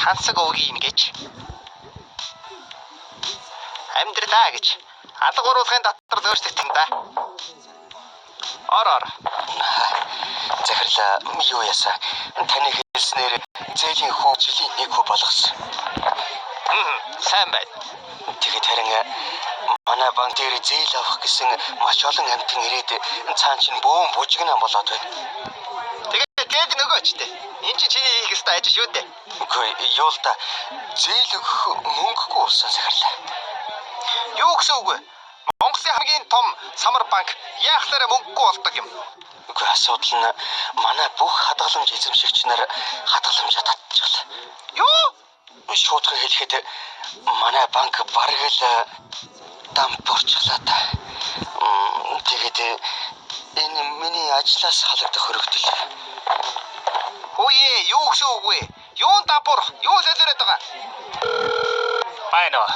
тансаг уугийн гэж. Амьдралаа гэж. Алга уруулахын дотор зөөсдөг юм да. Ор. Захирлаа юу ясаа? Таны хэлснээр зээлийн хүү жилийн нэг хүү болгосон. Сайн байна. Тэгээд харин манай банк дээр зээл авах гэсэн маш олон амьтан ирээд цаан чинь бөөн бужигнаа болоод байна. Тэгээд гэг нөгөөчтэй. Энд чи чиний хийх ёстой ажил шүү дээ. Үгүй юу л да. Зээл өгөх мөнгөгүй болсон захирлаа. Юу гэсэн үг вэ? Монголын хамгийн том самар банк яахлаараа мөнгөгүй болдог юм. Үгүй асуудал нь манай бүх хадгаламж эзэмшигч нар хадгаламжаа татчихлаа. Юу? Шуудхан хэлэхэд манай банк бараг л дампуурчлаа та. Тэгээд энэ миний ажлаас халагдах хөрөгдөл. Хөөе, юу гэсэн үг вэ? Юун дампуур? Юу лөлөрөд байгаа? Байна уу?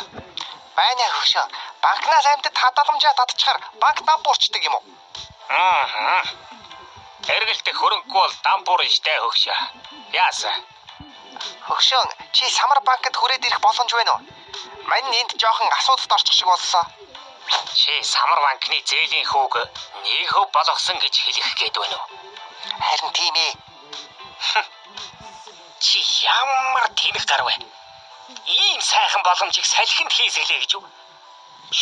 Байна хөвшөө. Банкнаас амьтад хадгаламжаа татчихаар банк дампуурчдаг юм уу? Эргэлтэх хөрөнгөгүй бол дампуур штэ хөгшөө. Яасан? Хөгшөө, чи самар банкд хүрээд ирэх боломж байна уу? Мань энд жоохон асуудалд орчих шиг болсон. Чи самар банкны зээлийн хүүг нэг хөв болгосон гэж хэлэх гээд байна уу? Харин тийм ээ. Чи ямар тэнэг гар вэ? Ийм сайхан боломжийг салхинд хийсгэлээ гэж юу?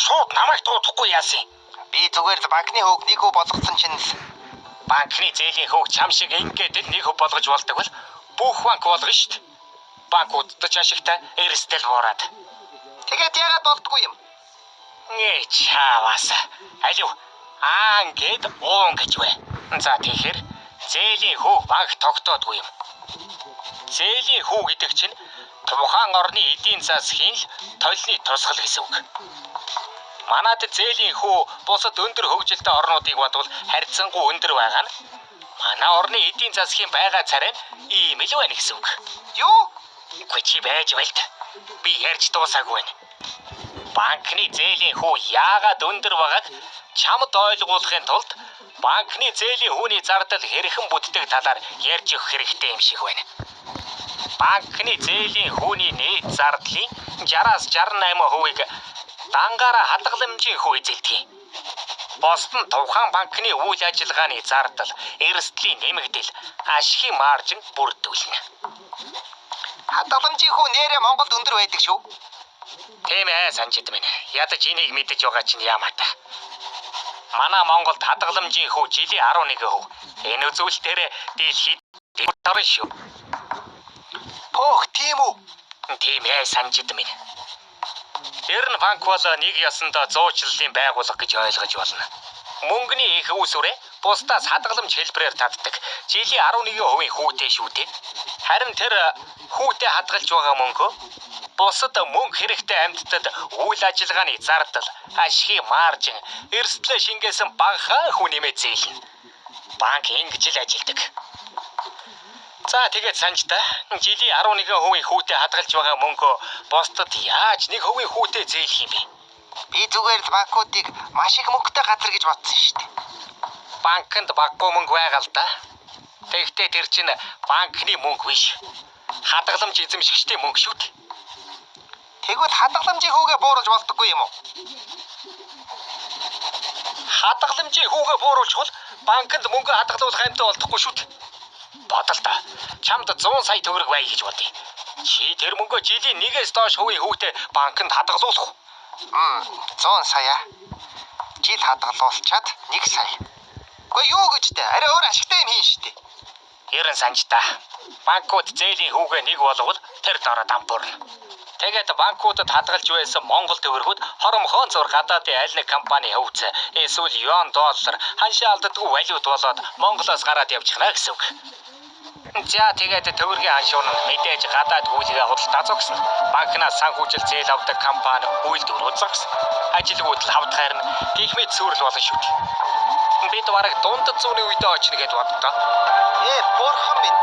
Шууд намайг дуудахгүй яасан? Би зүгээр л банкны хөөг нэг хөв болгосон чинь банкны зээлийн хөөг чам шиг ингээд нэг хөв болгож болдог бол бүх банк болгоно шүү дээ. Банкудад ч ашигтай эрсдэл буураад. тэгээд яагаад болдгүй юм? Чаваас алив ингээд уун гэж вэ. За тэгэхээр зээлийн хөө банк тогтоодгүй юм. Зээлийн хүү гэдэг чинь тухайн орны эдийн засгийн толны тусгал гэсэн үг. Манайд зээлийн хүү бусад өндөр хөгжилтэй орнуудыг бодвол харьцангуй өндөр байгаа нь манай орны эдийн засгийн байгаа царай ийм л байна гэсэн үг. Юу? Үгүй чи байж байл та. Би ярьж дуусаагүй байна. Банкны зээлийн хүү яагаад өндөр байгааг чамд ойлгуулахын тулд банкны зээлийн хүүний зардал хэрхэн бүтдэг талаар ярьж өгөх хэрэгтэй юм шиг байна. Банкны зээлийн хүүний нийт зардлын 60-аас 68%-ийг дангаараа хадгаламжийн хүү эзэлдэг. Босд нь тухайн банкны үйл ажиллагааны зардал, эрсдлийн нэмэгдэл, ашигын маржин бүрдүүлнэ. Хадгаламжийн хүү нэрээ Монголд өндөр байдаг шүү. Тийм ээ санжид минь. Ядаж энийг мэдэж байгаа чинь яамаа та. Манай Монголд хадгаламжийн хүү жилийн 11%. Энэ үзүүлэлтээр дэлхийд орно шүү. Пох, тийм үү? Тийм ээ санжид минь. Тэр нь банк бол нэг ясандаа зуучлалын байгууллага гэж ойлгож болно. Мөнгөний их үүсвэрээ бусдаас хадгаламж хэлбэрээр татдаг. Жилийн 11% хүүтэй шүү дээ. Харин тэр хүүтэй хадгалж байгаа мөнгөө бусад мөнгө хэрэгтэй амьтдад үйл ажиллагааны зардал, ашигын маржин, эрсдлээ шингээсэн багахан хүн нэмээд зээлнэ. Банк ингэж л ажилдаг. За тэгээд санжтай жилийн 11% хүүтэй хадгалж байгаа мөнгөө бусдад яаж 1% хүүтэй зээлэх юм бэ? Би зүгээр л банкуудыг маш их мөнгөтэй газар гэж бодсон шүү дээ. Банкнд баггүй мөнгө байгаа л да. Тэгэхдээ тэр чинь банкны мөнгө биш. Хадгаламж эзэмшигчдийн мөнгө шүү дээ. Тэгвэл хадгаламжийн хүүгээ бууруулж болдоггүй юм уу? Хадгаламжийн хүүгээ бууруулчихвал банкнд мөнгө хадгалуулах амьтан болдохгүй шүү дээ. Бодол та. Чамд 100 сая төгрөг бай гэж бодъё. Чи тэр мөнгөө жилийн 1-ээс доош хувийн хүүтэй банкнд хадгалуулах уу? 100 сая. Жил хадгалуулчаад 1 сая. Гэхдээ юу гэж дээ? Арай өөр ашигтай юм хийн шүү дээ. Ерэн санжтай. Банкуд зээлийн хүүгээ нэг болгол тэр дороо дампуурна. Тэгээд банкудад хадгалж байсан Монгол төгрөгүүд хоромхон зур гадаадын аль нэг компани хөвц эсвэл юан доллар ханшаа алддаггүй валют болоод Монголоос гараад явчихна гэсэн үг. За тэгээд төгрөгийн ханшуур нь мэдээж гадаад хуулигээ худалдаа зогсно. Банкнаас санхүүжил зээл авдаг компани үйлдвэрүүд зогсно. Ажилгүйд л хавд хайрна гих мэд сүрэл болно шүү дээ. Бид бараг дунд зууны үедээ очно гэд боддоо. Бурхан минь.